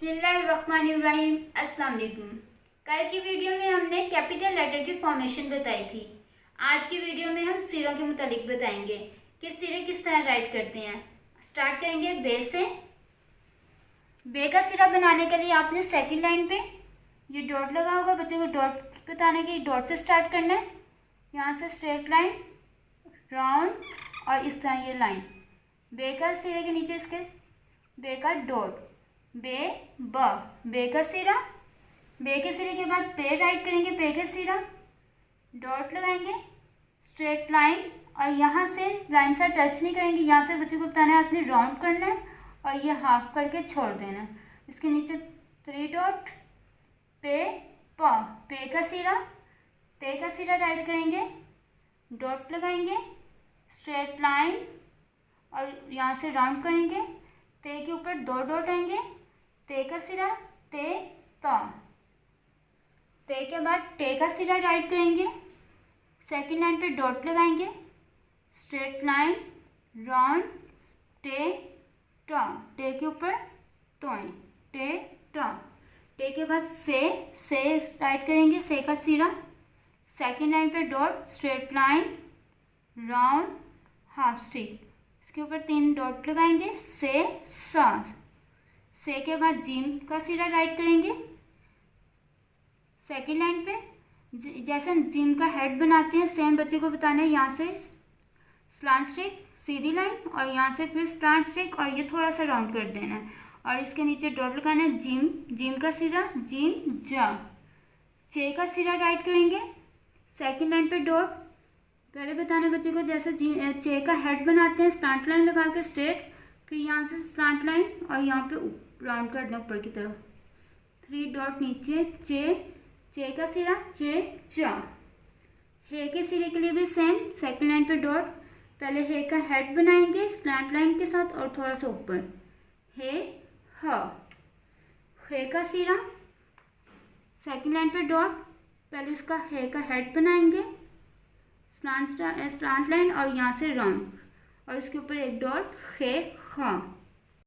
बिस्मिल्लाहिर्रहमानिर्रहीम। अस्सलाम वालेकुम। कल की वीडियो में हमने कैपिटल लेटर की फॉर्मेशन बताई थी। आज की वीडियो में हम सिरों के मुतालिक बताएंगे कि सिरे किस तरह राइट करते हैं। स्टार्ट करेंगे बे से। बे का सिरा बनाने के लिए आपने सेकंड लाइन पे ये डॉट लगा होगा, बच्चों को डॉट बताने के डॉट से स्टार्ट करना है। यहाँ से स्ट्रेट लाइन, राउंड और इस तरह ये लाइन। बे का सिरे के नीचे इसके बे का डॉट, बे ब, बे का सिरा। बे के सिरे के बाद पे राइट करेंगे, पे का सिरा, डॉट लगाएंगे, स्ट्रेट लाइन और यहाँ से लाइन से टच नहीं करेंगे। यहाँ से बच्चे को बताना है आपने राउंड करना है और ये हाफ करके छोड़ देना है। इसके नीचे 3 डॉट, पे प, पे का सिरा, ते का सिरा राइट करेंगे, डॉट लगाएंगे, स्ट्रेट लाइन और यहाँ से राउंड करेंगे। ते के ऊपर 2 डॉट आएंगे, ते का सिरा, ते ता। ते के बाद टे का सिरा राइट करेंगे, सेकंड लाइन पे डॉट लगाएंगे, स्ट्रेट लाइन, राउंड, टे टा। टे के ऊपर तोएं, टे टा। टे के बाद से राइट करेंगे, से का सिरा, सेकंड लाइन पे dot, straight line, round, half stick. इसके ऊपर 3 डॉट लगाएंगे, से सा। से के बाद जीम का सिरा राइट करेंगे, सेकंड लाइन पे जैसे जीम का हेड बनाते हैं सेम बच्चे को बताना है। यहाँ से स्लांट स्टिक, सीधी लाइन और यहाँ से फिर स्लांट स्टिक और ये थोड़ा सा राउंड कर देना है और इसके नीचे डॉट लगाना है। जीम का सिरा, जीम जा। चे का सिरा राइट करेंगे, सेकंड लाइन पे डॉट। पहले बताने बच्चे को जैसे चे का हेड बनाते हैं, स्लांट लाइन लगा के स्ट्रेट, फिर यहाँ से स्लांट लाइन और यहाँ पे राउंड कर दें ऊपर की तरफ। 3 डॉट नीचे, चे का सिरा, चे चा। हे के सिरे के लिए भी सेम, सेकंड लाइन पे डॉट, पहले हे का हेड बनाएंगे स्लैंट लाइन के साथ और थोड़ा सा ऊपर, हे ह। हे का सिरा, सेकंड लाइन पे डॉट, पहले इसका हे का हेड बनाएंगे स्लांट लाइन और यहाँ से राउंड और इसके ऊपर 1 डॉट, हे ह।